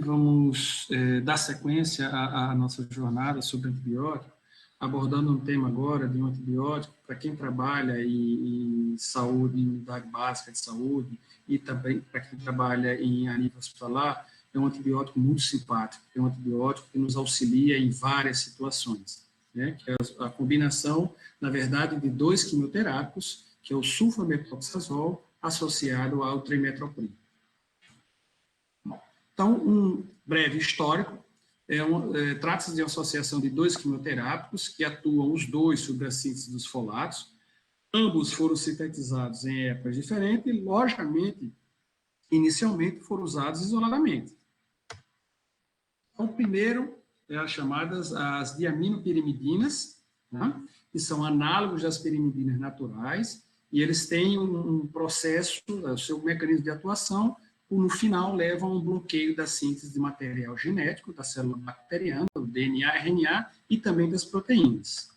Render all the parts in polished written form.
vamos dar sequência à nossa jornada sobre antibiótico, abordando um tema agora de um antibiótico para quem trabalha em saúde, em unidade básica de saúde, e também para quem trabalha em a nível hospitalar. É um antibiótico muito simpático, é um antibiótico que nos auxilia em várias situações, né? Que é a combinação, na verdade, de dois quimioterápicos, que é o sulfametoxazol associado ao trimethoprim. Então, um breve histórico, trata-se de uma associação de dois quimioterápicos que atuam os dois sobre a síntese dos folatos. Ambos foram sintetizados em épocas diferentes e, logicamente, inicialmente foram usados isoladamente. Então, o primeiro é as chamadas as diaminopirimidinas, né, que são análogos das pirimidinas naturais, e eles têm um processo, o seu mecanismo de atuação, no final leva a um bloqueio da síntese de material genético da célula bacteriana, o DNA, RNA, e também das proteínas.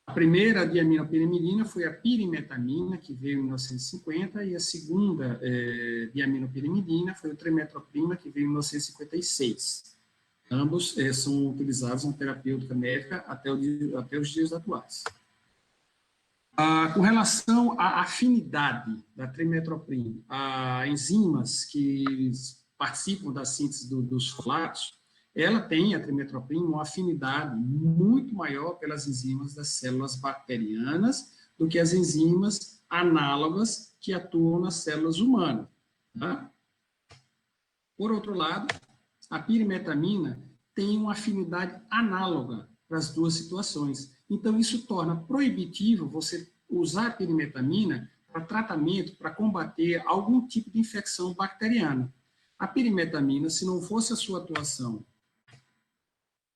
A primeira diaminopirimidina foi a pirimetamina, que veio em 1950, e a segunda diaminopirimidina foi o trimetroprima, que veio em 1956. Ambos são utilizados na terapêutica médica até os dias atuais. Com relação à afinidade da trimetoprim a enzimas que participam da síntese dos folatos, ela tem, a trimetoprim, uma afinidade muito maior pelas enzimas das células bacterianas do que as enzimas análogas que atuam nas células humanas. Tá? Por outro lado, a pirimetamina tem uma afinidade análoga para as duas situações. Então, isso torna proibitivo você usar a pirimetamina para tratamento, para combater algum tipo de infecção bacteriana. A pirimetamina, se não fosse a sua atuação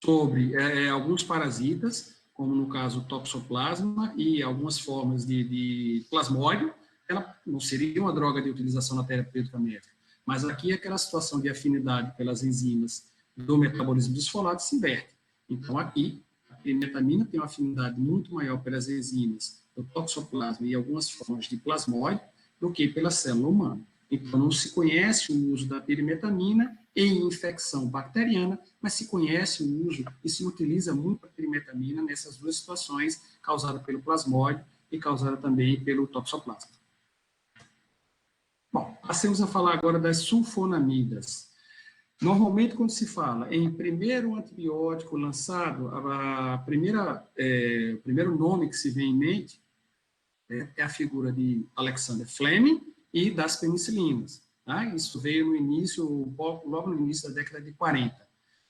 sobre alguns parasitas, como no caso o toxoplasma e algumas formas de plasmódio, ela não seria uma droga de utilização na terapêutica médica. Mas aqui aquela situação de afinidade pelas enzimas do metabolismo dos folatos se inverte. Então, aqui, a pirimetamina tem uma afinidade muito maior pelas enzimas do toxoplasma e algumas formas de plasmóide do que pela célula humana. Então, não se conhece o uso da pirimetamina em infecção bacteriana, mas se conhece o uso e se utiliza muito a pirimetamina nessas duas situações, causada pelo plasmóide e causada também pelo toxoplasma. Bom, passemos a falar agora das sulfonamidas. Normalmente, quando se fala em primeiro antibiótico lançado, o primeiro nome que se vem em mente é a figura de Alexander Fleming e das penicilinas. Tá? Isso veio no início, logo no início da década de 40.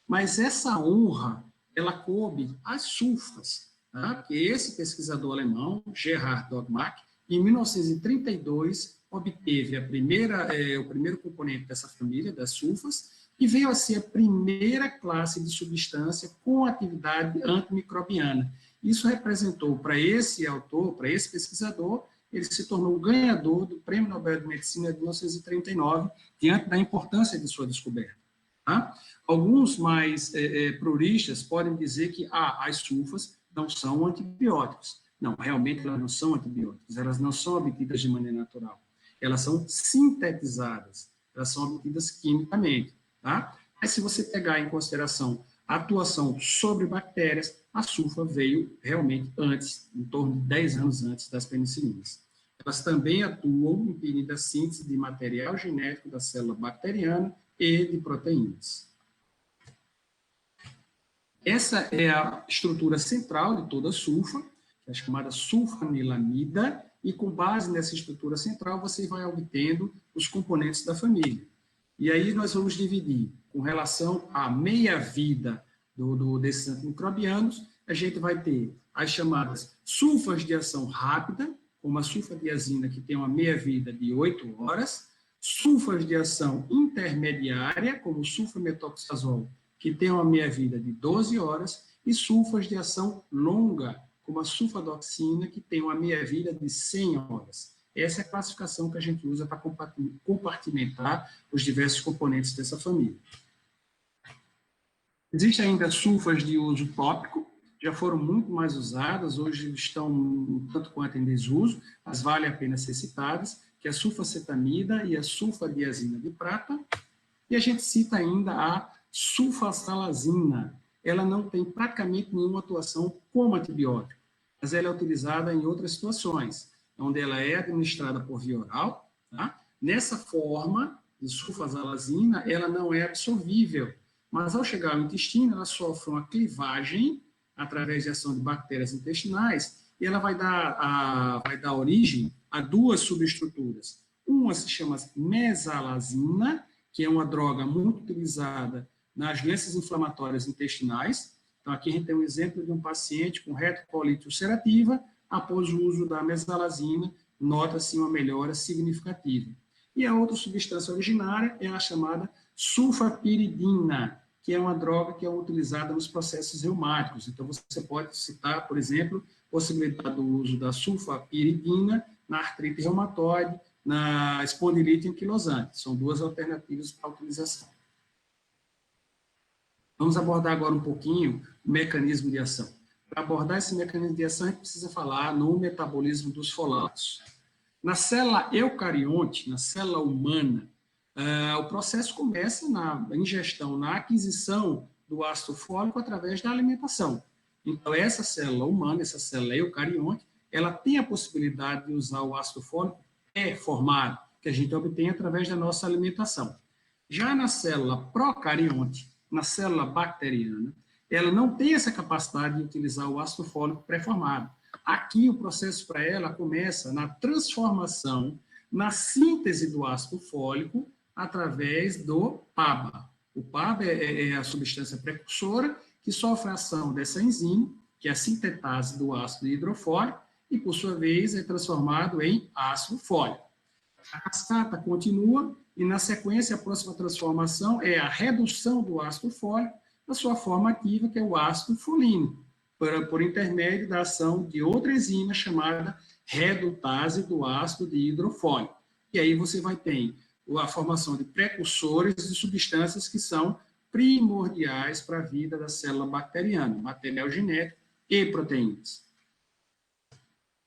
Mas essa honra, ela coube às sulfas, tá? Que esse pesquisador alemão, Gerhard Dogmark, em 1932, obteve o primeiro componente dessa família, das sulfas, e veio a ser a primeira classe de substância com atividade antimicrobiana. Isso representou para esse autor, para esse pesquisador, ele se tornou ganhador do Prêmio Nobel de Medicina de 1939, diante da importância de sua descoberta. Tá? Alguns mais puristas podem dizer que as sulfas não são antibióticos. Não, realmente elas não são antibióticos, elas não são obtidas de maneira natural. Elas são sintetizadas, elas são obtidas quimicamente. Tá? Mas se você pegar em consideração a atuação sobre bactérias, a sulfa veio realmente antes, em torno de 10 anos antes das penicilinas. Elas também atuam impedindo a síntese de material genético da célula bacteriana e de proteínas. Essa é a estrutura central de toda a sulfa, que é chamada sulfanilamida, e com base nessa estrutura central você vai obtendo os componentes da família. E aí nós vamos dividir, com relação à meia-vida desses antimicrobianos, a gente vai ter as chamadas sulfas de ação rápida, como a sulfadiazina, que tem uma meia-vida de 8 horas, sulfas de ação intermediária, como o sulfametoxazol, que tem uma meia-vida de 12 horas, e sulfas de ação longa, como a sulfadoxina, que tem uma meia-vida de 100 horas. Essa é a classificação que a gente usa para compartimentar os diversos componentes dessa família. Existem ainda sulfas de uso tópico, já foram muito mais usadas, hoje estão um tanto quanto em desuso, mas vale a pena ser citadas, que é a sulfacetamida e a sulfadiazina de prata. E a gente cita ainda a sulfasalazina. Ela não tem praticamente nenhuma atuação como antibiótico, mas ela é utilizada em outras situações, onde ela é administrada por via oral. Tá? Nessa forma de sulfasalazina, ela não é absorvível, mas ao chegar ao intestino, ela sofre uma clivagem através de ação de bactérias intestinais, e ela vai dar origem a duas subestruturas. Uma se chama mesalazina, que é uma droga muito utilizada nas doenças inflamatórias intestinais. Então, aqui a gente tem um exemplo de um paciente com retocolite ulcerativa, após o uso da mesalazina, nota-se uma melhora significativa. E a outra substância originária é a chamada sulfapiridina, que é uma droga que é utilizada nos processos reumáticos. Então, você pode citar, por exemplo, a possibilidade do uso da sulfapiridina na artrite reumatoide, na espondilite anquilosante. São duas alternativas para a utilização. Vamos abordar agora um pouquinho o mecanismo de ação. Para abordar esse mecanismo de ação, a gente precisa falar no metabolismo dos folatos. Na célula eucarionte, na célula humana, o processo começa na ingestão, na aquisição do ácido fólico através da alimentação. Então, essa célula humana, essa célula eucarionte, ela tem a possibilidade de usar o ácido fólico formado, que a gente obtém através da nossa alimentação. Já na célula procarionte, na célula bacteriana, ela não tem essa capacidade de utilizar o ácido fólico pré-formado. Aqui, o processo para ela começa na transformação, na síntese do ácido fólico, através do PABA. O PABA é a substância precursora que sofre a ação dessa enzima, que é a sintetase do ácido hidrofólico, e, por sua vez, é transformado em ácido fólico. A cascata continua, e, na sequência, a próxima transformação é a redução do ácido fólico na sua forma ativa, que é o ácido folínico, por intermédio da ação de outra enzima chamada redutase do ácido de hidrofólico. E aí você vai ter a formação de precursores de substâncias que são primordiais para a vida da célula bacteriana, material genético e proteínas.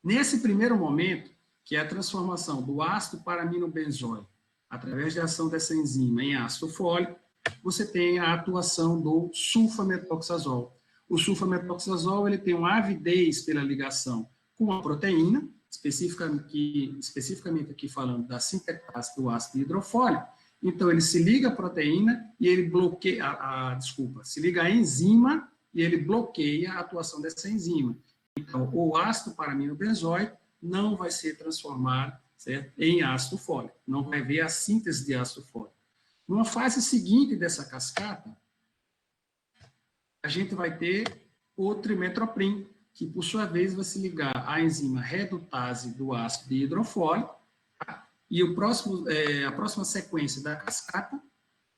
Nesse primeiro momento, que é a transformação do ácido para aminobenzoico, através da ação dessa enzima em ácido fólico, você tem a atuação do sulfametoxazol. O sulfametoxazol ele tem uma avidez pela ligação com a proteína, especificamente aqui falando da sintetase do ácido hidrofólico. Então, ele se liga à proteína e ele bloqueia, se liga à enzima e ele bloqueia a atuação dessa enzima. Então, o ácido para-aminobenzoico não vai ser transformado, certo, em ácido fólico, não vai haver a síntese de ácido fólico. Numa fase seguinte dessa cascata, a gente vai ter o trimetoprim, que, por sua vez, vai se ligar à enzima redutase do ácido hidrofólico, tá? E a próxima sequência da cascata,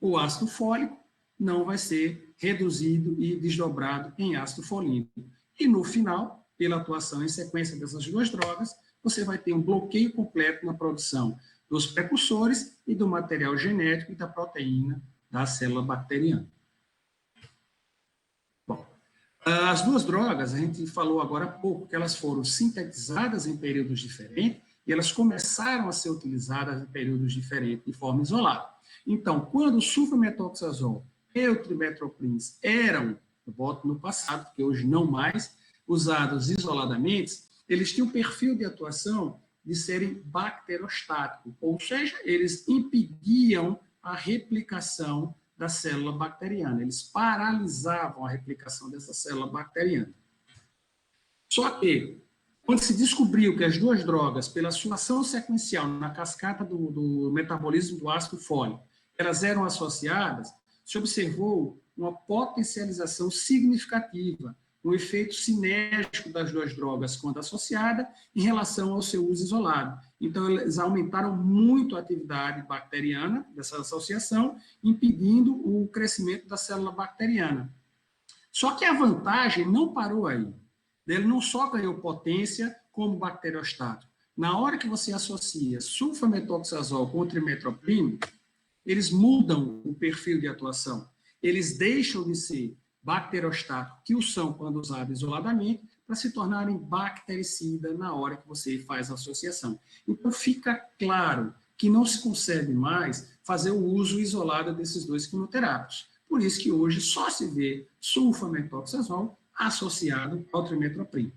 o ácido fólico, não vai ser reduzido e desdobrado em ácido folínico. E, no final, pela atuação em sequência dessas duas drogas, você vai ter um bloqueio completo na produção dos precursores e do material genético e da proteína da célula bacteriana. Bom, as duas drogas, a gente falou agora há pouco que elas foram sintetizadas em períodos diferentes e elas começaram a ser utilizadas em períodos diferentes, de forma isolada. Então, quando o sulfametoxazol e o trimetoprim eram, eu boto no passado, porque hoje não mais, usados isoladamente, eles tinham um perfil de atuação de serem bacterostáticos, ou seja, eles impediam a replicação da célula bacteriana, eles paralisavam a replicação dessa célula bacteriana. Só que, quando se descobriu que as duas drogas, pela sua ação sequencial na cascata do metabolismo do ácido fólico, elas eram associadas, se observou uma potencialização significativa, um efeito sinérgico das duas drogas quando associada em relação ao seu uso isolado. Então, eles aumentaram muito a atividade bacteriana dessa associação, impedindo o crescimento da célula bacteriana. Só que a vantagem não parou aí. Ele não só ganhou potência como bacteriostático. Na hora que você associa sulfametoxazol com o trimetoprim, eles mudam o perfil de atuação. Eles deixam de ser bacteriostáticos, que o são quando usados isoladamente, para se tornarem bactericida na hora que você faz a associação. Então, fica claro que não se consegue mais fazer o uso isolado desses 2 quimioterápicos. Por isso que hoje só se vê sulfametoxazol associado ao trimetoprim.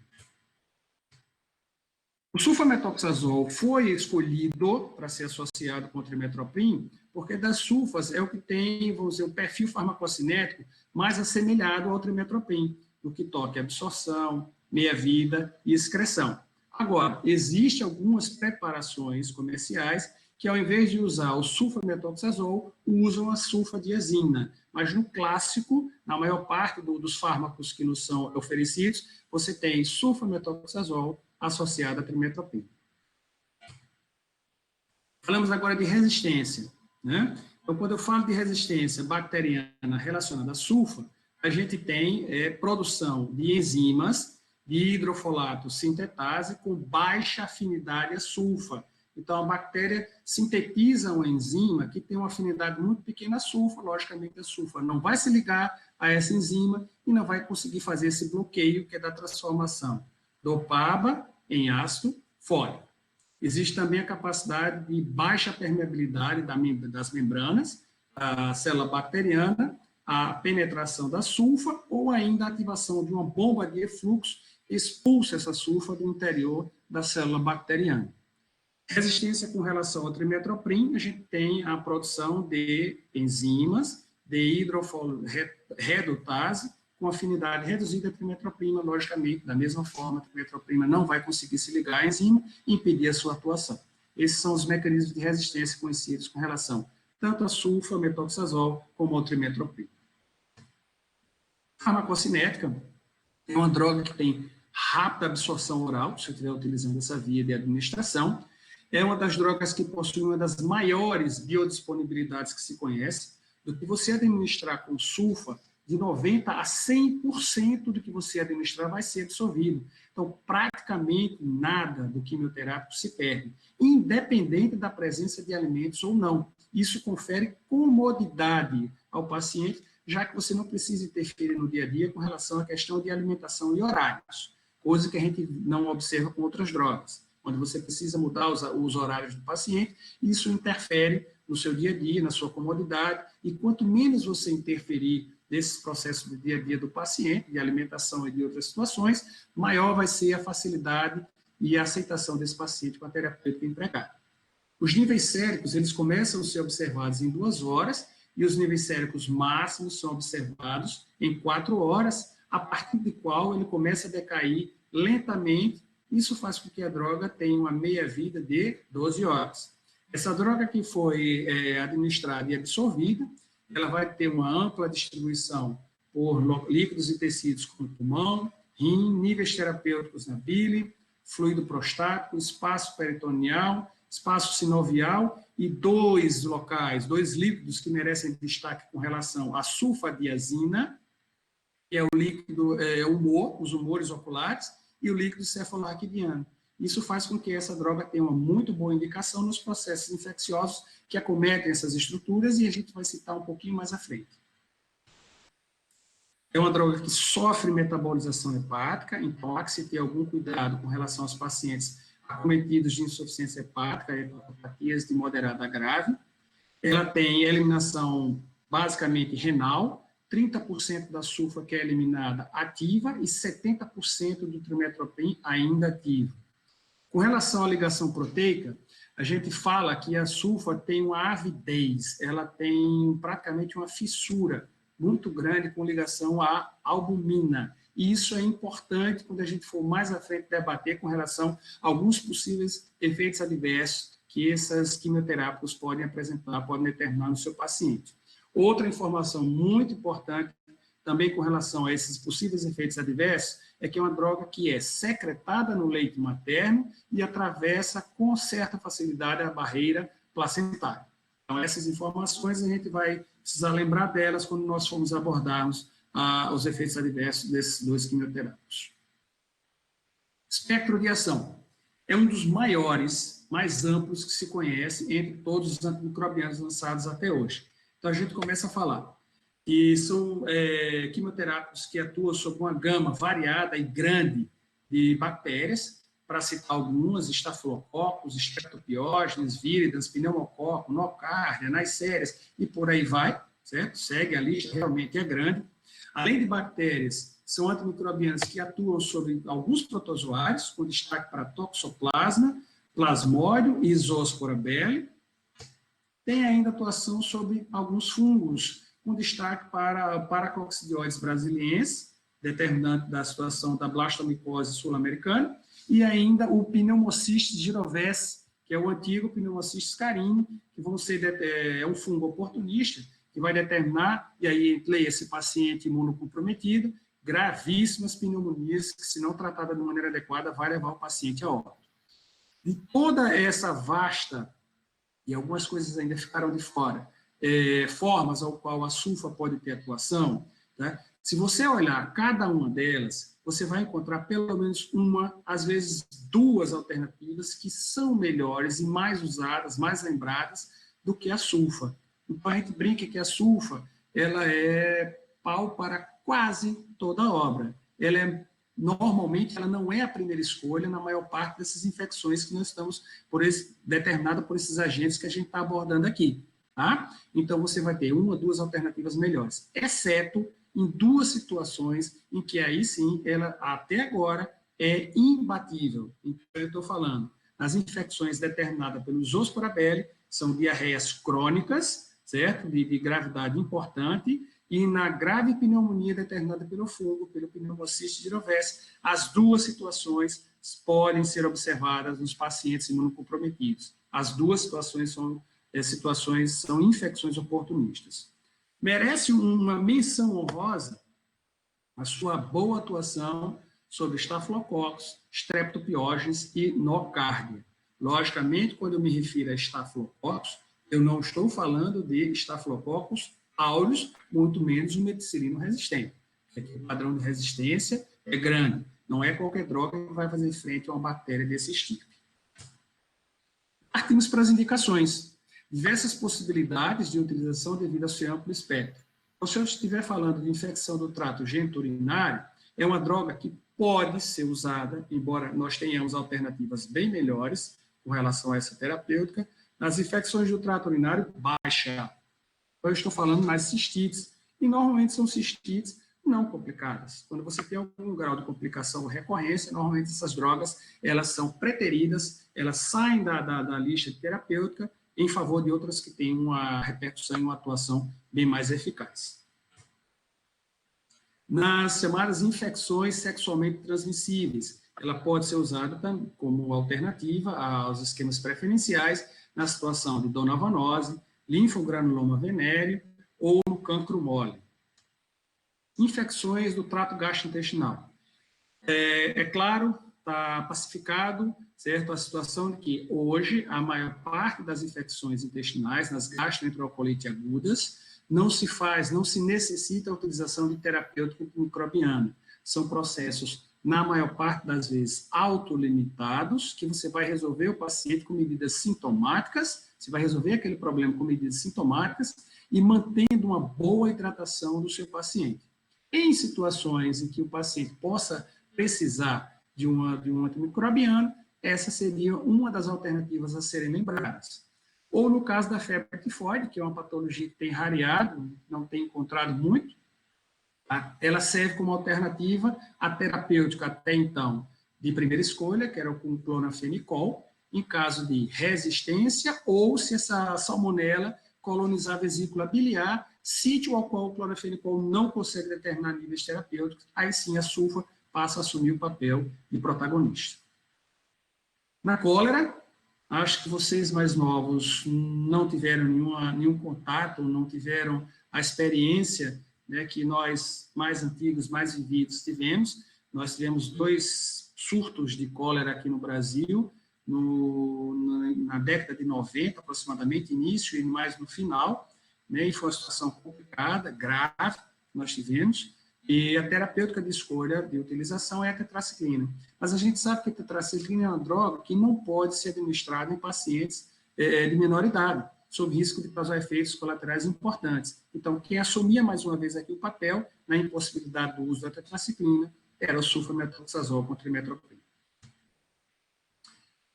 O sulfametoxazol foi escolhido para ser associado com o trimetoprim porque das sulfas é o que tem, vamos dizer, o perfil farmacocinético mais assemelhado ao trimetoprim, no que toca a absorção, meia-vida e excreção. Agora, existem algumas preparações comerciais que, ao invés de usar o sulfametoxazol, usam a sulfadiazina. Mas no clássico, na maior parte dos fármacos que nos são oferecidos, você tem sulfametoxazol associado a trimetoprim. Falamos agora de resistência, né? Então, quando eu falo de resistência bacteriana relacionada à sulfa, a gente tem produção de enzimas de hidrofolato sintetase com baixa afinidade a sulfa. Então, a bactéria sintetiza uma enzima que tem uma afinidade muito pequena a sulfa, logicamente a sulfa não vai se ligar a essa enzima e não vai conseguir fazer esse bloqueio que é da transformação do PABA em ácido fólico. Existe também a capacidade de baixa permeabilidade das membranas, a célula bacteriana, a penetração da sulfa ou ainda a ativação de uma bomba de efluxo que expulsa essa sulfa do interior da célula bacteriana. Resistência com relação ao trimetoprim, a gente tem a produção de enzimas de hidrofolredutase com afinidade reduzida à trimetroprima, logicamente, da mesma forma, a trimetroprima não vai conseguir se ligar à enzima e impedir a sua atuação. Esses são os mecanismos de resistência conhecidos com relação tanto a sulfametoxazol como ao trimetoprim. Farmacocinética é uma droga que tem rápida absorção oral, se eu estiver utilizando essa via de administração. É uma das drogas que possui uma das maiores biodisponibilidades que se conhece. Do que você administrar com sulfa, de 90% a 100% do que você administrar vai ser absorvido. Então, praticamente nada do quimioterápico se perde, independente da presença de alimentos ou não. Isso confere comodidade ao paciente, já que você não precisa interferir no dia a dia com relação à questão de alimentação e horários, coisa que a gente não observa com outras drogas, onde você precisa mudar os horários do paciente, e isso interfere no seu dia a dia, na sua comodidade, e quanto menos você interferir nesses processos do dia a dia do paciente, de alimentação e de outras situações, maior vai ser a facilidade e a aceitação desse paciente com a terapêutica empregada. Os níveis séricos, eles começam a ser observados em 2 horas, e os níveis séricos máximos são observados em 4 horas, a partir de qual ele começa a decair lentamente. Isso faz com que a droga tenha uma meia-vida de 12 horas. Essa droga que foi administrada e absorvida, ela vai ter uma ampla distribuição por líquidos e tecidos como pulmão, rim, níveis terapêuticos na bile, fluido prostático, espaço peritoneal, espaço sinovial e 2 locais, 2 líquidos que merecem destaque com relação à sulfadiazina, que é o líquido humor, os humores oculares, e o líquido cefalorraquidiano. Isso faz com que essa droga tenha uma muito boa indicação nos processos infecciosos que acometem essas estruturas, e a gente vai citar um pouquinho mais à frente. É uma droga que sofre metabolização hepática, então há que se ter algum cuidado com relação aos pacientes acometidos de insuficiência hepática, hepatopatias de moderada a grave. Ela tem eliminação basicamente renal, 30% da sulfa que é eliminada ativa e 70% do trimetoprim ainda ativo. Com relação à ligação proteica, a gente fala que a sulfa tem uma avidez, ela tem praticamente uma fissura muito grande com ligação à albumina. E isso é importante quando a gente for mais à frente debater com relação a alguns possíveis efeitos adversos que esses quimioterápicos podem apresentar, podem determinar no seu paciente. Outra informação muito importante também com relação a esses possíveis efeitos adversos é que é uma droga que é secretada no leite materno e atravessa com certa facilidade a barreira placentária. Então, essas informações a gente vai precisar lembrar delas quando nós formos abordarmos os efeitos adversos desses 2 quimioterápicos. Espectro de ação é um dos maiores, mais amplos que se conhece entre todos os antimicrobianos lançados até hoje. Então, a gente começa a falar que são quimioterápicos que atuam sobre uma gama variada e grande de bactérias, para citar algumas, estafilococos, streptopiógenes, víridas, pneumococo, nocardia, naisérias, e por aí vai, certo? Segue a lista, realmente é grande. Além de bactérias, são antimicrobianas que atuam sobre alguns protozoários, com destaque para toxoplasma, plasmódio e zoospora beli. Tem ainda atuação sobre alguns fungos, com destaque para Paracoccidioides brasiliensis, determinante da situação da blastomicose sul-americana, e ainda o Pneumocystis gyrovese, que é o antigo Pneumocystis carinii, que vão ser, é um fungo oportunista, que vai determinar, e aí leia esse paciente imunocomprometido, gravíssimas pneumonias, que se não tratada de maneira adequada, vai levar o paciente a óbito. De toda essa vasta, e algumas coisas ainda ficaram de fora, formas ao qual a sulfa pode ter atuação, tá? Se você olhar cada uma delas, você vai encontrar pelo menos uma, às vezes duas alternativas que são melhores e mais usadas, mais lembradas do que a sulfa. Então, a gente brinca que a sulfa, ela é pau para quase toda a obra. Normalmente, ela não é a primeira escolha na maior parte dessas infecções que nós estamos, determinada por esses agentes que a gente está abordando aqui. Tá? Então, você vai ter uma, duas alternativas melhores, exceto em duas situações em que aí sim, ela até agora é imbatível. Então, eu estou falando, nas infecções determinadas pelo Zoospora beli, são diarreias crônicas, certo? De gravidade importante, e na grave pneumonia determinada pelo fungo, pelo Pneumocystis gyrovese, as duas situações podem ser observadas nos pacientes imunocomprometidos. As duas situações são infecções oportunistas. Merece uma menção honrosa a sua boa atuação sobre estafilococos, streptopiógenes e nocardia. Logicamente, quando eu me refiro a estafilococos, eu não estou falando de estafilococos áureos, muito menos o meticilino resistente. O padrão de resistência é grande. Não é qualquer droga que vai fazer frente a uma bactéria desse tipo. Partimos para as indicações. Diversas possibilidades de utilização devido ao seu amplo espectro. Então, se eu estiver falando de infecção do trato geniturinário, é uma droga que pode ser usada, embora nós tenhamos alternativas bem melhores com relação a essa terapêutica. Nas infecções do trato urinário, baixa. Eu estou falando nas cistites, e normalmente são cistites não complicadas. Quando você tem algum grau de complicação ou recorrência, normalmente essas drogas, elas são preteridas, elas saem da lista terapêutica em favor de outras que têm uma repercussão e uma atuação bem mais eficaz. Nas chamadas infecções sexualmente transmissíveis, ela pode ser usada como alternativa aos esquemas preferenciais na situação de donovanose, linfogranuloma venéreo ou no cancro mole. Infecções do trato gastrointestinal. É claro, está pacificado, certo? A situação de que hoje a maior parte das infecções intestinais, nas gastroenterocolites agudas, não se necessita a utilização de terapêutico microbiano. São processos, na maior parte das vezes, autolimitados, que você vai resolver o paciente com medidas sintomáticas, você vai resolver aquele problema com medidas sintomáticas e mantendo uma boa hidratação do seu paciente. Em situações em que o paciente possa precisar de um antimicrobiano, essa seria uma das alternativas a serem lembradas. Ou no caso da febre tifoide, que é uma patologia que tem rareado, não tem encontrado muito, ela serve como alternativa à terapêutica até então de primeira escolha, que era o clonafenicol, em caso de resistência ou se essa salmonela colonizar a vesícula biliar, sítio ao qual o clonafenicol não consegue determinar níveis terapêuticos, aí sim a sulfa passa a assumir o papel de protagonista. Na cólera, acho que vocês mais novos não tiveram nenhum contato, não tiveram a experiência, né, que nós mais antigos, mais vividos tivemos. Nós tivemos 2 surtos de cólera aqui no Brasil, na década de 90, aproximadamente, início e mais no final, né, e foi uma situação complicada, grave, que nós tivemos, e a terapêutica de escolha de utilização é a tetraciclina. Mas a gente sabe que a tetraciclina é uma droga que não pode ser administrada em pacientes de menor idade, sob risco de causar efeitos colaterais importantes. Então, quem assumia mais uma vez aqui o papel na impossibilidade do uso da tetraciclina era o sulfamethoxazol com trimetoprim.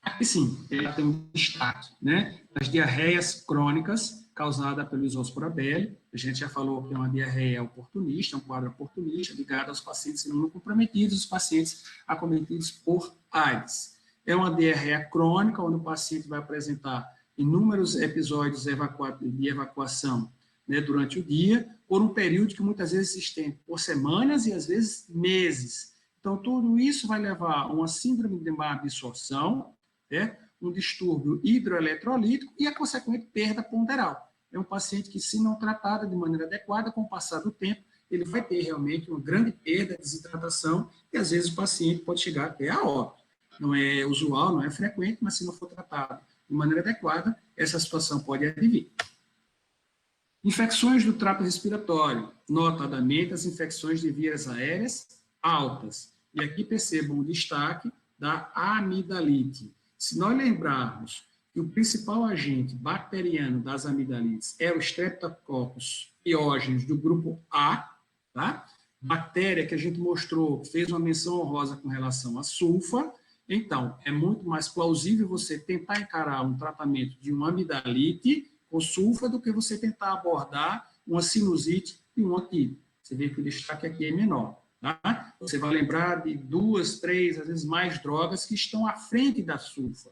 Aqui sim, ela tem um destaque, né? As diarreias crônicas causadas pelo Zoospora beli. A gente já falou que é uma diarreia oportunista, um quadro oportunista ligado aos pacientes imunocomprometidos, os pacientes acometidos por AIDS. É uma diarreia crônica, onde o paciente vai apresentar inúmeros episódios de evacuação, né, durante o dia, por um período que muitas vezes se estende por semanas e às vezes meses. Então, tudo isso vai levar a uma síndrome de má absorção, né, um distúrbio hidroeletrolítico e a consequente perda ponderal. É um paciente que, se não tratado de maneira adequada, com o passar do tempo, ele vai ter realmente uma grande perda, desidratação, e às vezes o paciente pode chegar até a óbito. Não é usual, não é frequente, mas se não for tratado de maneira adequada, essa situação pode advir. Infecções do trato respiratório, notadamente as infecções de vias aéreas altas. E aqui percebam o destaque da amidalite. Se nós lembrarmos que o principal agente bacteriano das amidalites é o Streptococcus pyogenes do grupo A, tá? Bactéria que a gente mostrou, fez uma menção honrosa com relação à sulfa. Então, é muito mais plausível você tentar encarar um tratamento de uma amidalite com sulfa do que você tentar abordar uma sinusite e um otite. Você vê que o destaque aqui é menor. Tá? Você vai lembrar de 2, 3, às vezes mais drogas que estão à frente da sulfa,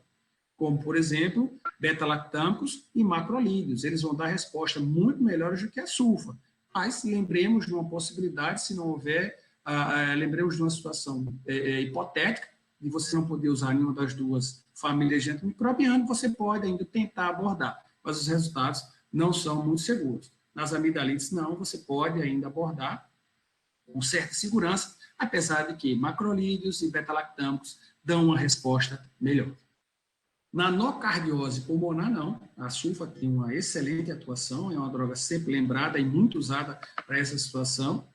como, por exemplo, beta-lactâmicos e macrolídeos. Eles vão dar resposta muito melhores do que a sulfa. Mas lembremos de uma possibilidade, se não houver, lembremos de uma situação hipotética, de você não poder usar nenhuma das duas famílias de antimicrobiano, você pode ainda tentar abordar, mas os resultados não são muito seguros. Nas amidalites, não, você pode ainda abordar com certa segurança, apesar de que macrolídeos e beta-lactâmicos dão uma resposta melhor. Na nocardiose pulmonar, não. A sulfa tem uma excelente atuação, é uma droga sempre lembrada e muito usada para essa situação.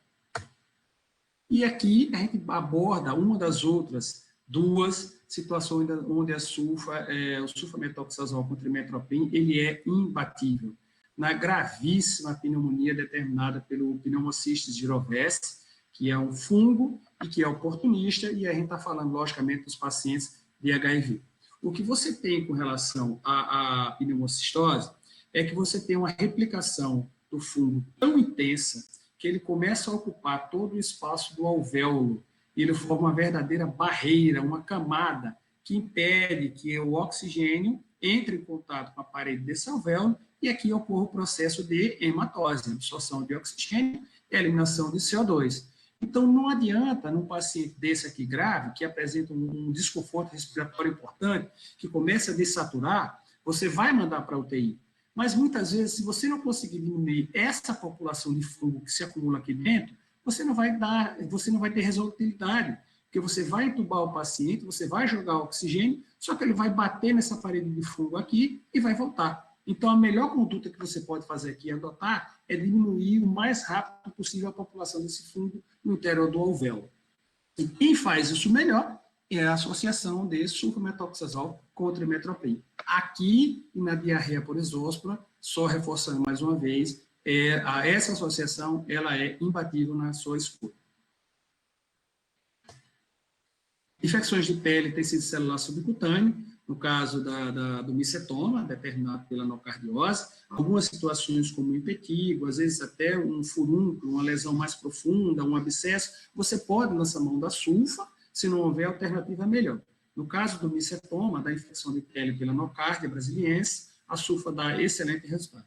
E aqui a gente aborda uma das outras duas situações onde o sulfamethoxazol com trimmetoprim, ele é imbatível. Na gravíssima pneumonia determinada pelo Pneumocystis gyrovesi, que é um fungo e que é oportunista, e a gente está falando, logicamente, dos pacientes de HIV. O que você tem com relação à pneumocistose é que você tem uma replicação do fungo tão intensa que ele começa a ocupar todo o espaço do alvéolo. Ele forma uma verdadeira barreira, uma camada que impede que o oxigênio entre em contato com a parede desse alvéolo e aqui ocorre o processo de hematose, absorção de oxigênio e eliminação de CO2. Então, não adianta, num paciente desse aqui grave, que apresenta um desconforto respiratório importante, que começa a dessaturar, você vai mandar para a UTI. Mas, muitas vezes, se você não conseguir diminuir essa população de fungo que se acumula aqui dentro, você não vai ter resultabilidade, porque você vai entubar o paciente, você vai jogar oxigênio, só que ele vai bater nessa parede de fungo aqui e vai voltar. Então, a melhor conduta que você pode fazer aqui e adotar é diminuir o mais rápido possível a população desse fungo no interior do alvéolo. E quem faz isso melhor é a associação de sulfamethoxazol com trimmetoprim. Aqui, na diarreia por exóspora, só reforçando mais uma vez, essa associação ela é imbatível na sua escolha. Infecções de pele, tecido celular subcutâneo, no caso do micetoma, determinado pela nocardiose, algumas situações como impetigo, às vezes até um furúnculo, uma lesão mais profunda, um abscesso, você pode lançar mão da sulfa, se não houver alternativa melhor. No caso do micetoma, da infecção de pele pela nocardia brasiliense, a sulfa dá excelente resultado.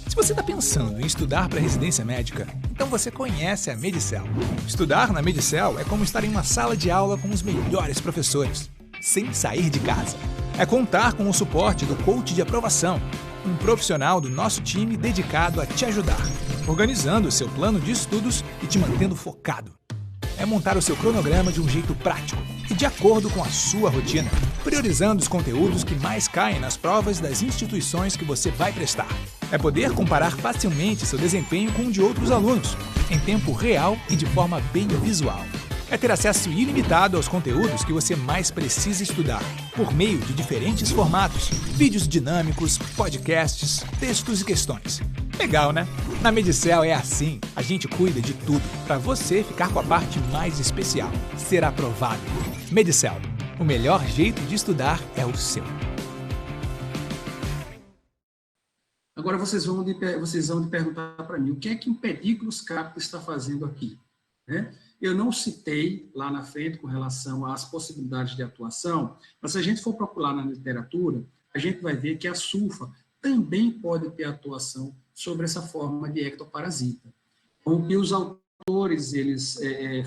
Se você está pensando em estudar para residência médica, então você conhece a Medicel. Estudar na Medicel é como estar em uma sala de aula com os melhores professores, sem sair de casa. É contar com o suporte do coach de aprovação, um profissional do nosso time dedicado a te ajudar, organizando o seu plano de estudos e te mantendo focado. É montar o seu cronograma de um jeito prático e de acordo com a sua rotina, priorizando os conteúdos que mais caem nas provas das instituições que você vai prestar. É poder comparar facilmente seu desempenho com o de outros alunos, em tempo real e de forma bem visual. É ter acesso ilimitado aos conteúdos que você mais precisa estudar, por meio de diferentes formatos, vídeos dinâmicos, podcasts, textos e questões. Legal, né? Na Medicel é assim, a gente cuida de tudo, para você ficar com a parte mais especial, ser aprovado. Medicel, O melhor jeito de estudar é o seu. Agora vocês vão de perguntar para mim, o que é que o Pedículos Capta está fazendo aqui? Né? Eu não citei lá na frente com relação às possibilidades de atuação, mas se a gente for procurar na literatura, a gente vai ver que a sulfa também pode ter atuação sobre essa forma de ectoparasita. Então, o que os autores eles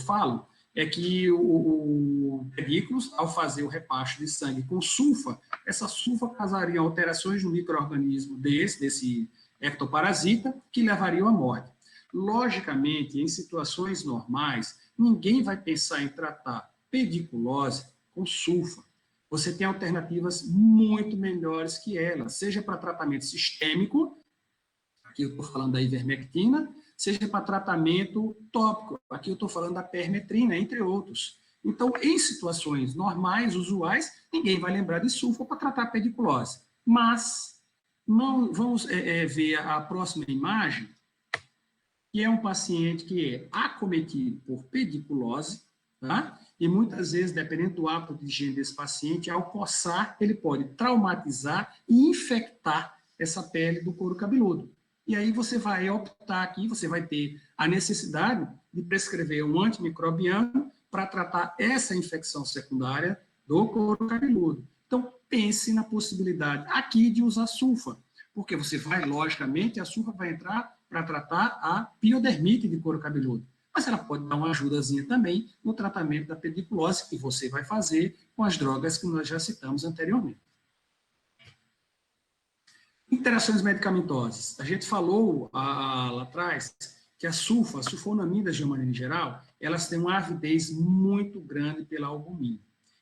falam é que o pedículos, ao fazer o repasto de sangue com sulfa, essa sulfa causaria alterações no micro-organismo desse ectoparasita, que levariam à morte. Logicamente, em situações normais, ninguém vai pensar em tratar pediculose com sulfa. Você tem alternativas muito melhores que ela, seja para tratamento sistêmico, aqui eu estou falando da ivermectina, seja para tratamento tópico, aqui eu estou falando da permetrina, entre outros. Então, em situações normais, usuais, ninguém vai lembrar de sulfa para tratar a pediculose. Mas, vamos ver a próxima imagem, que é um paciente que é acometido por pediculose, tá? E muitas vezes, dependendo do hábito de higiene desse paciente, ao coçar, ele pode traumatizar e infectar essa pele do couro cabeludo. E aí você vai optar aqui, você vai ter a necessidade de prescrever um antimicrobiano para tratar essa infecção secundária do couro cabeludo. Então, pense na possibilidade aqui de usar sulfa, porque você vai, logicamente, a sulfa vai entrar para tratar a piodermite de couro cabeludo. Mas ela pode dar uma ajudazinha também no tratamento da pediculose, que você vai fazer com as drogas que nós já citamos anteriormente. Interações medicamentosas. A gente falou lá atrás que as sulfonamidas de uma maneira geral, elas têm uma avidez muito grande pela albumina.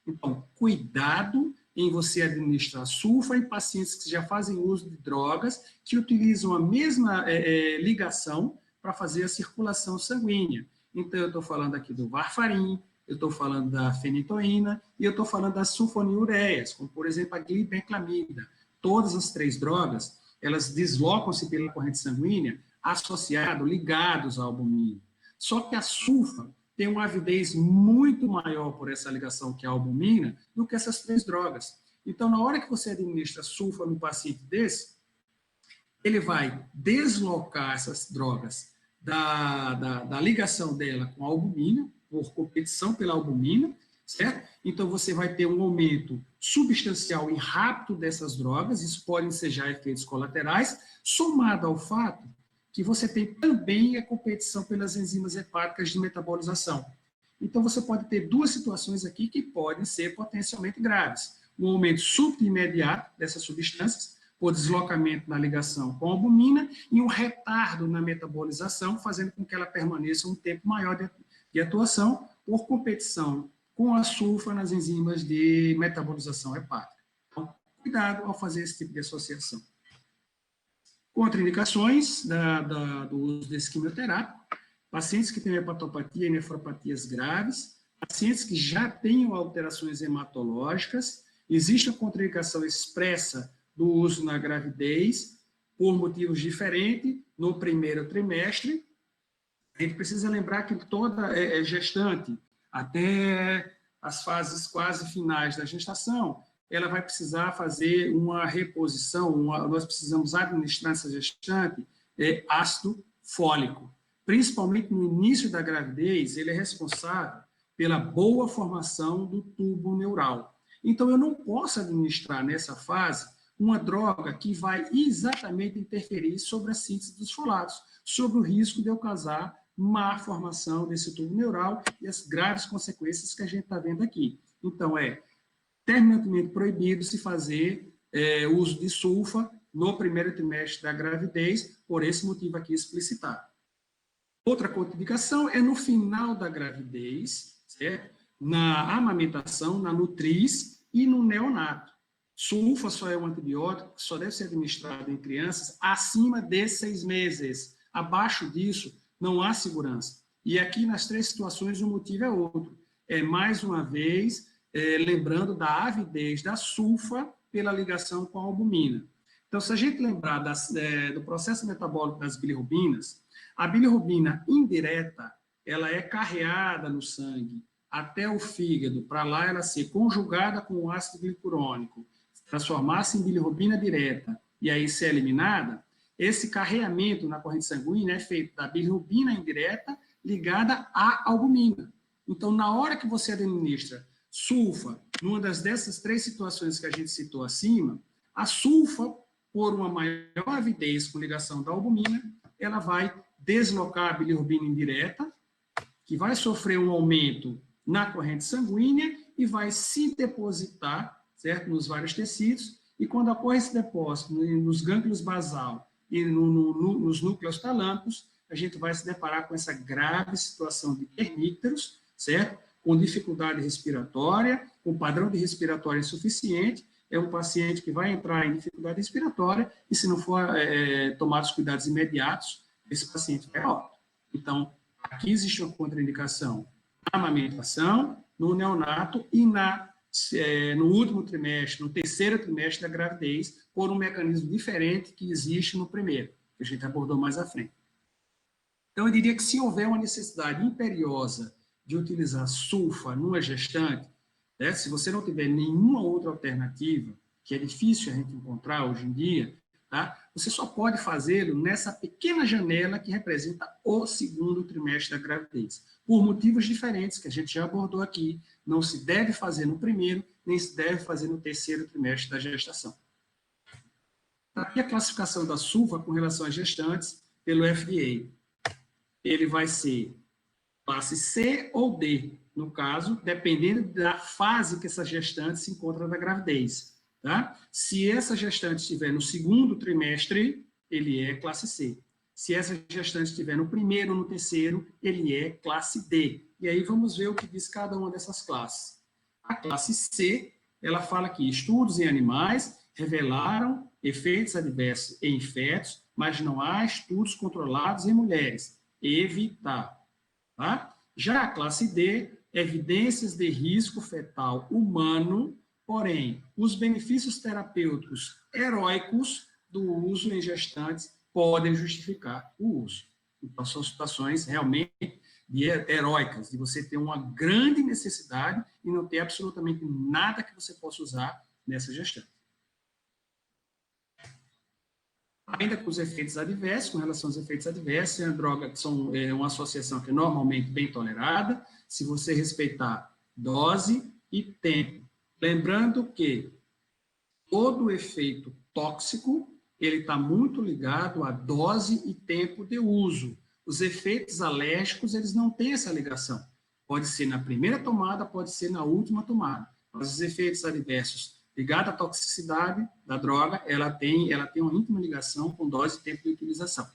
Então, cuidado em você administrar sulfa em pacientes que já fazem uso de drogas que utilizam a mesma ligação para fazer a circulação sanguínea. Então, eu estou falando aqui do varfarin, eu estou falando da fenitoína e eu estou falando das sulfonilureias, como, por exemplo, a glibenclamida. Todas as três drogas, elas deslocam-se pela corrente sanguínea ligados à albumina. Só que a sulfa tem uma avidez muito maior por essa ligação que é a albumina do que essas três drogas. Então, na hora que você administra sulfa no paciente desse, ele vai deslocar essas drogas da ligação dela com a albumina, por competição pela albumina, certo? Então, você vai ter um aumento substancial e rápido dessas drogas, isso podem ensejar efeitos colaterais, somado ao fato que você tem também a competição pelas enzimas hepáticas de metabolização. Então, você pode ter duas situações aqui que podem ser potencialmente graves. Um aumento súbito e imediato dessas substâncias, por deslocamento na ligação com a albumina, e um retardo na metabolização, fazendo com que ela permaneça um tempo maior de atuação, por competição com a sulfa nas enzimas de metabolização hepática. Então, cuidado ao fazer esse tipo de associação. Contraindicações do uso desse quimioterápico: pacientes que têm hepatopatia e nefropatias graves, pacientes que já tenham alterações hematológicas, existe a contraindicação expressa do uso na gravidez, por motivos diferentes, no primeiro trimestre. A gente precisa lembrar que toda gestante, até as fases quase finais da gestação, ela vai precisar fazer uma reposição, nós precisamos administrar essa gestante ácido fólico. Principalmente no início da gravidez, ele é responsável pela boa formação do tubo neural. Então, eu não posso administrar nessa fase uma droga que vai exatamente interferir sobre a síntese dos folatos, sobre o risco de eu causar má formação desse tubo neural e as graves consequências que a gente está vendo aqui. Então, terminantemente proibido se fazer uso de sulfa no primeiro trimestre da gravidez, por esse motivo aqui explicitado. Outra contraindicação é no final da gravidez, certo? Na amamentação, na nutriz e no neonato. Sulfa só é um antibiótico que só deve ser administrado em crianças acima de 6 meses. Abaixo disso, não há segurança. E aqui, nas três situações, o motivo é outro. Mais uma vez, lembrando da avidez da sulfa pela ligação com a albumina. Então, se a gente lembrar do processo metabólico das bilirrubinas, a bilirrubina indireta, ela é carreada no sangue até o fígado, para lá ela ser conjugada com o ácido glicurônico, transformar-se em bilirrubina direta e aí ser eliminada, esse carreamento na corrente sanguínea é feito da bilirrubina indireta ligada à albumina. Então, na hora que você administra sulfa, numa dessas 3 situações que a gente citou acima, a sulfa, por uma maior avidez com ligação da albumina, ela vai deslocar a bilirrubina indireta, que vai sofrer um aumento na corrente sanguínea e vai se depositar, certo, nos vários tecidos, e quando ocorre esse depósito nos gânglios basal e nos núcleos talâmicos, a gente vai se deparar com essa grave situação de pernícteros, certo? Com dificuldade respiratória, com padrão de respiratório insuficiente, é um paciente que vai entrar em dificuldade respiratória e, se não for tomar os cuidados imediatos, esse paciente vai a óbito. Então, aqui existe uma contraindicação na amamentação, no neonato e no último trimestre, no terceiro trimestre da gravidez, por um mecanismo diferente que existe no primeiro, que a gente abordou mais à frente. Então, eu diria que se houver uma necessidade imperiosa de utilizar sulfa numa gestante, né, se você não tiver nenhuma outra alternativa, que é difícil a gente encontrar hoje em dia, tá, você só pode fazê-lo nessa pequena janela que representa o segundo trimestre da gravidez, por motivos diferentes que a gente já abordou aqui. Não se deve fazer no primeiro, nem se deve fazer no terceiro trimestre da gestação. Aqui a classificação da sulfa com relação às gestantes pelo FDA. Ele vai ser classe C ou D, no caso, dependendo da fase que essa gestante se encontra da gravidez. Tá? Se essa gestante estiver no segundo trimestre, ele é classe C. Se essa gestante estiver no primeiro ou no terceiro, ele é classe D. E aí vamos ver o que diz cada uma dessas classes. A classe C, ela fala que estudos em animais revelaram efeitos adversos em fetos, mas não há estudos controlados em mulheres. Evitar. Tá? Já a classe D, evidências de risco fetal humano, porém, os benefícios terapêuticos heróicos do uso em gestantes podem justificar o uso. Então, são situações realmente heróicas, de você ter uma grande necessidade e não ter absolutamente nada que você possa usar nessa gestante. Ainda com os efeitos adversos, com relação aos efeitos adversos, a droga são uma associação que é normalmente bem tolerada, se você respeitar dose e tempo. Lembrando que todo efeito tóxico, ele está muito ligado à dose e tempo de uso. Os efeitos alérgicos, eles não têm essa ligação. Pode ser na primeira tomada, pode ser na última tomada. Mas os efeitos adversos ligados à toxicidade da droga, ela tem uma íntima ligação com dose e tempo de utilização.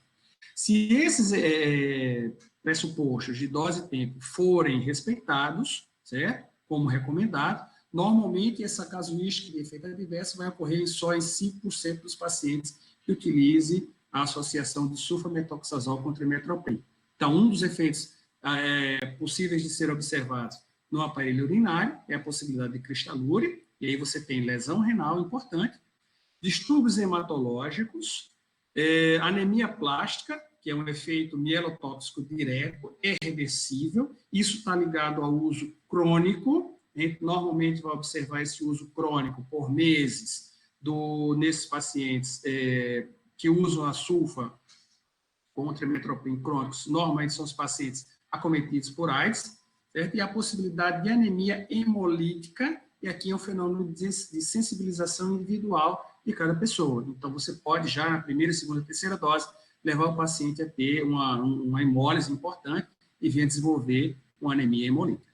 Se esses pressupostos de dose e tempo forem respeitados, certo? Como recomendado, normalmente essa casuística de efeito adverso vai ocorrer só em 5% dos pacientes que utilize a associação de sulfamethoxazol com trimethoprim. Então, um dos efeitos possíveis de ser observados no aparelho urinário é a possibilidade de cristalúria, e aí você tem lesão renal importante, distúrbios hematológicos, anemia plástica, que é um efeito mielotóxico direto, é reversível, isso está ligado ao uso crônico, a gente normalmente vai observar esse uso crônico por meses nesses pacientes que usam a sulfa com trimethoprim crônicos, normalmente são os pacientes acometidos por AIDS, certo? E a possibilidade de anemia hemolítica, e aqui é um fenômeno de sensibilização individual de cada pessoa. Então, você pode já na primeira, segunda, terceira dose levar o paciente a ter uma hemólise importante e vir a desenvolver uma anemia hemolítica.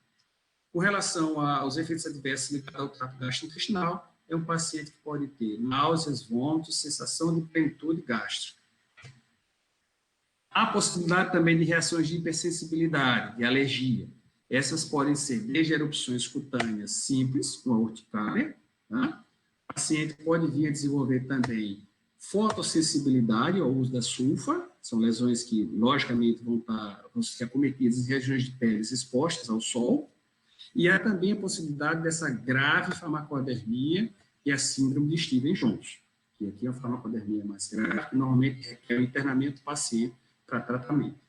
Com relação aos efeitos adversos ligados ao trato gastrointestinal, é um paciente que pode ter náuseas, vômitos, sensação de plenitude gástrica. Há possibilidade também de reações de hipersensibilidade, de alergia. Essas podem ser desde erupções cutâneas simples, com a urticária. Tá? O paciente pode vir a desenvolver também fotossensibilidade ao uso da sulfa, são lesões que, logicamente, vão ser acometidas em regiões de peles expostas ao sol. E há também a possibilidade dessa grave farmacodermia, que é a síndrome de Stevens-Johnson, que aqui é a farmacodermia mais grave, que normalmente requer o internamento do paciente para tratamento.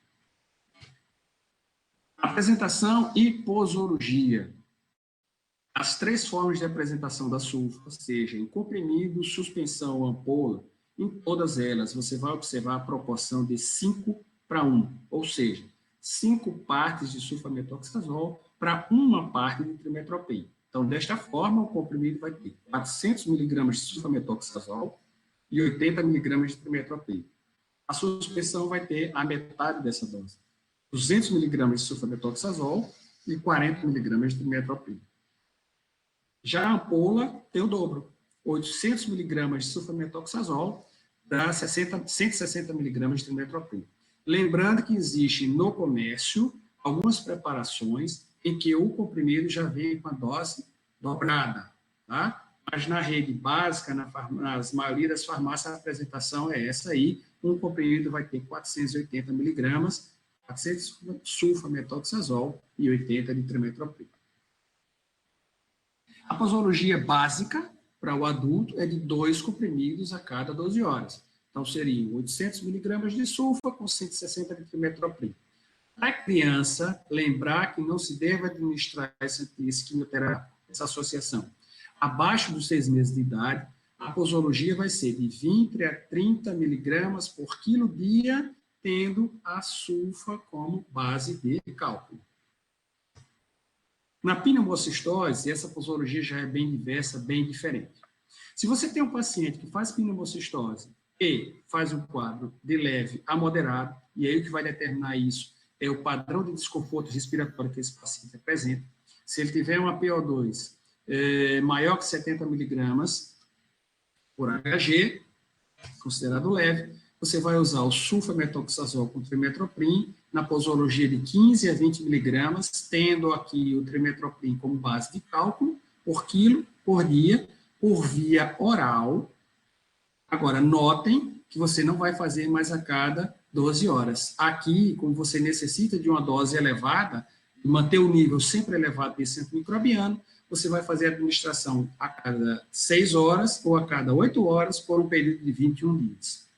Apresentação e posologia. As 3 formas de apresentação da sulfa, seja em comprimido, suspensão ou ampola, em todas elas você vai observar a proporção de 5:1, ou seja, 5 partes de sulfametoxazol para 1 parte de trimetoprim. Então, desta forma, o comprimido vai ter 400 mg de sulfametoxazol e 80 mg de trimetoprim. A suspensão vai ter a metade dessa dose, 200 mg de sulfametoxazol e 40 mg de trimetoprim. Já a ampola tem o dobro, 800 mg de sulfametoxazol dá 160 mg de trimetoprim. Lembrando que existe no comércio algumas preparações em que o comprimido já vem com a dose dobrada, tá? Mas na rede básica, nas maioria das farmácias, a apresentação é essa aí, um comprimido vai ter 480 mg, 400 sulfametoxazol e 80 de trimetoprim. A posologia básica para o adulto é de 2 comprimidos a cada 12 horas. Então, seriam 800 mg de sulfa com 160 de trimetoprim. Para a criança, lembrar que não se deve administrar essa quimioterapia, essa associação. Abaixo dos 6 meses de idade, a posologia vai ser de 20 a 30 mg por quilo dia, tendo a sulfa como base de cálculo. Na pneumocistose, essa posologia já é bem diversa, bem diferente. Se você tem um paciente que faz pneumocistose e faz um quadro de leve a moderado, e aí o que vai determinar isso é o padrão de desconforto respiratório que esse paciente apresenta. Se ele tiver uma PO2 maior que 70 mg por Hg, considerado leve, você vai usar o sulfametoxazol com trimetoprim na posologia de 15 a 20 mg, tendo aqui o trimetoprim como base de cálculo por quilo, por dia, por via oral. Agora, notem que você não vai fazer mais a cada 12 horas. Aqui, como você necessita de uma dose elevada, e manter o nível sempre elevado de centro microbiano, você vai fazer a administração a cada 6 horas ou a cada 8 horas por um período de 21 dias.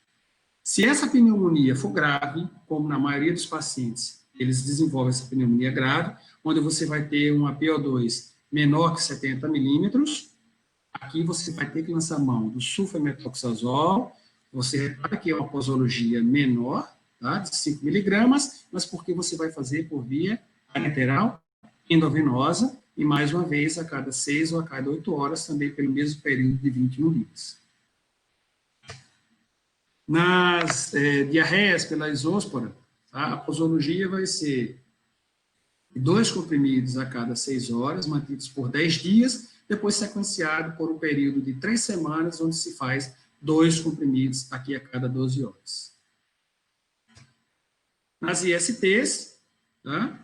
Se essa pneumonia for grave, como na maioria dos pacientes, eles desenvolvem essa pneumonia grave, onde você vai ter uma PO2 menor que 70 milímetros, aqui você vai ter que lançar mão do sulfametoxazol, você repara que é uma posologia menor, tá, de 5 miligramas, mas porque você vai fazer por via parenteral endovenosa, e mais uma vez a cada 6 ou a cada 8 horas, também pelo mesmo período de 21 dias. Nas diarreias pela isóspora, tá, a posologia vai ser 2 comprimidos a cada 6 horas, mantidos por 10 dias, depois sequenciado por um período de 3 semanas, onde se faz 2 comprimidos aqui a cada 12 horas. Nas ISTs, tá,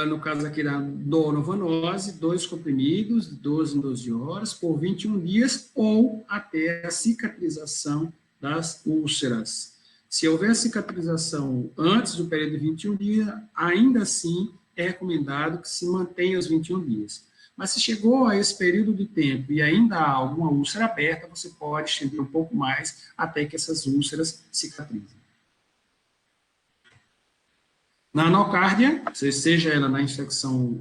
no caso aqui da doronovanose, 2 comprimidos, de 12 em 12 horas, por 21 dias, ou até a cicatrização das úlceras. Se houver cicatrização antes do período de 21 dias, ainda assim é recomendado que se mantenha os 21 dias. Mas se chegou a esse período de tempo e ainda há alguma úlcera aberta, você pode estender um pouco mais até que essas úlceras cicatrizem. Na anocárdia, seja ela na infecção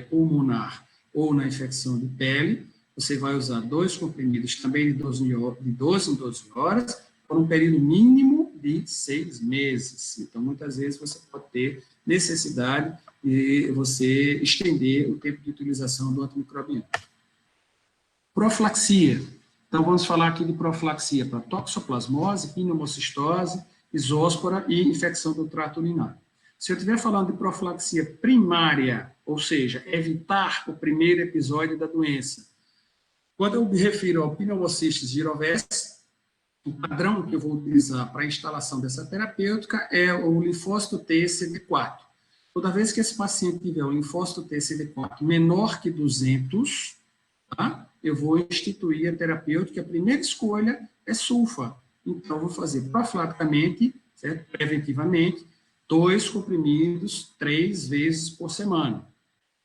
pulmonar ou na infecção de pele, você vai usar 2 comprimidos também de 12 em 12 horas, por um período mínimo de 6 meses. Então, muitas vezes, você pode ter necessidade de você estender o tempo de utilização do antimicrobiano. Profilaxia. Então, vamos falar aqui de profilaxia para toxoplasmose, pneumocistose, isóspora e infecção do trato urinário. Se eu estiver falando de profilaxia primária, ou seja, evitar o primeiro episódio da doença, quando eu me refiro ao pneumocistis girovese, o padrão que eu vou utilizar para a instalação dessa terapêutica é o linfócito T CD4. Toda vez que esse paciente tiver o linfócito T CD4 menor que 200, tá, eu vou instituir a terapêutica. A primeira escolha é sulfa. Então, eu vou fazer profilaticamente, certo? Preventivamente, 2 comprimidos 3 vezes por semana.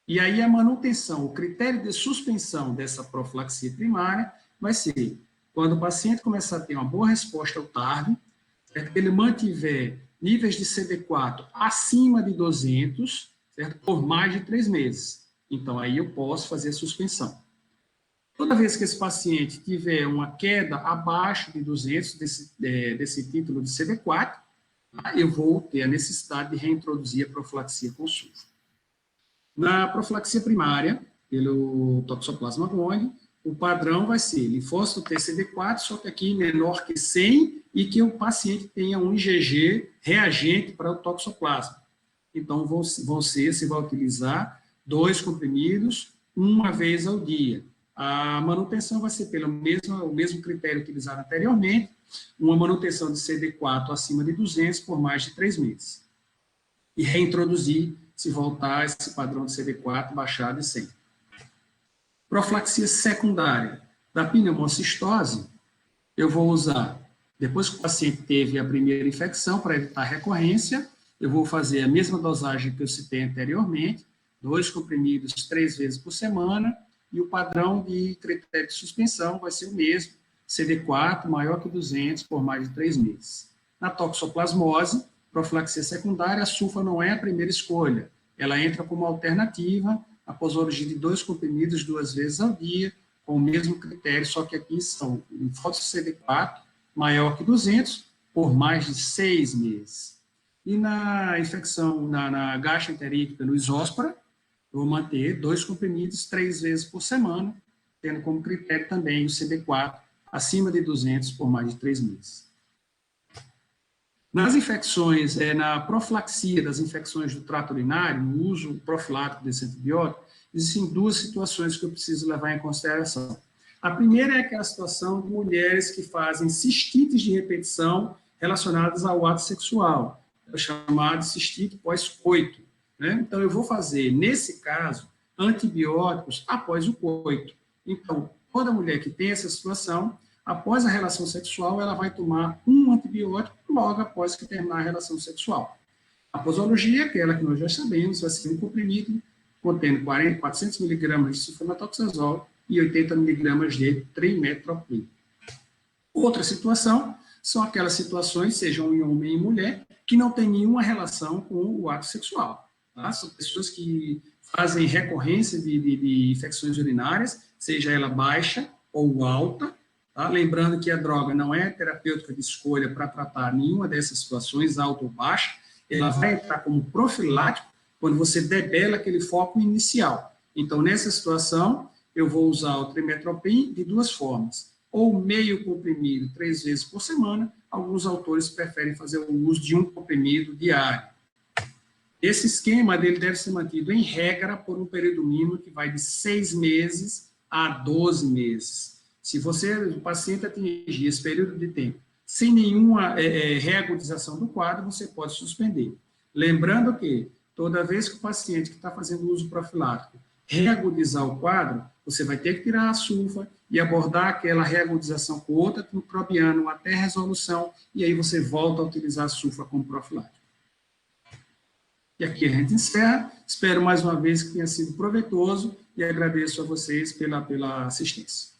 E aí a manutenção, o critério de suspensão dessa profilaxia primária vai ser quando o paciente começar a ter uma boa resposta ao TARV, certo? Ele mantiver níveis de CD4 acima de 200, certo? Por mais de 3 meses. Então, aí eu posso fazer a suspensão. Toda vez que esse paciente tiver uma queda abaixo de 200 desse título de CD4, eu vou ter a necessidade de reintroduzir a profilaxia com sulfa. Na profilaxia primária, pelo Toxoplasma gondii, o padrão vai ser linfócito TCD4, só que aqui menor que 100 e que o paciente tenha um IgG reagente para o toxoplasma. Então, você vai utilizar 2 comprimidos uma vez ao dia. A manutenção vai ser pelo mesmo critério utilizado anteriormente, uma manutenção de CD4 acima de 200 por mais de 3 meses. E reintroduzir, se voltar esse padrão de CD4 baixar de 100. Profilaxia secundária da pneumocistose, eu vou usar, depois que o paciente teve a primeira infecção, para evitar recorrência, eu vou fazer a mesma dosagem que eu citei anteriormente, 2 comprimidos 3 vezes por semana, e o padrão de critério de suspensão vai ser o mesmo, CD4 maior que 200 por mais de 3 meses. Na toxoplasmose, profilaxia secundária, a sulfa não é a primeira escolha, ela entra como alternativa a posologia de 2 comprimidos 2 vezes ao dia, com o mesmo critério, só que aqui são linfócitos CD4 maior que 200 por mais de 6 meses. E na infecção, na gastroenterítica, no isóspora, eu vou manter 2 comprimidos 3 vezes por semana, tendo como critério também o CD4 acima de 200 por mais de 3 meses. Nas infecções, na profilaxia das infecções do trato urinário, no uso profilático desse antibiótico, existem 2 situações que eu preciso levar em consideração. A primeira é aquela situação de mulheres que fazem cistites de repetição relacionadas ao ato sexual, é chamado cistite pós-coito, né? Então, eu vou fazer, nesse caso, antibióticos após o coito. Então, toda mulher que tem essa situação, após a relação sexual, ela vai tomar um antibiótico logo após que terminar a relação sexual. A posologia, aquela que nós já sabemos, vai ser um comprimido contendo 400 mg de sulfonatoxazol e 80 mg de trimethoprim. Outra situação são aquelas situações, sejam em homem e mulher, que não tem nenhuma relação com o ato sexual. Tá? São pessoas que fazem recorrência de infecções urinárias, seja ela baixa ou alta. Tá? Lembrando que a droga não é terapêutica de escolha para tratar nenhuma dessas situações, alta ou baixa, ela vai entrar como profilático quando você debela aquele foco inicial. Então, nessa situação, eu vou usar o trimethoprim de 2 formas, ou meio comprimido 3 vezes por semana, alguns autores preferem fazer o uso de um comprimido diário. Esse esquema dele deve ser mantido em regra por um período mínimo que vai de 6 meses a 12 meses. Se o paciente atingir esse período de tempo sem nenhuma reagudização do quadro, você pode suspender. Lembrando que toda vez que o paciente que está fazendo uso profilático reagudizar o quadro, você vai ter que tirar a sulfa e abordar aquela reagudização com outra antimicrobiana até resolução, e aí você volta a utilizar a sulfa como profilático. E aqui a gente encerra. Espero mais uma vez que tenha sido proveitoso e agradeço a vocês pela assistência.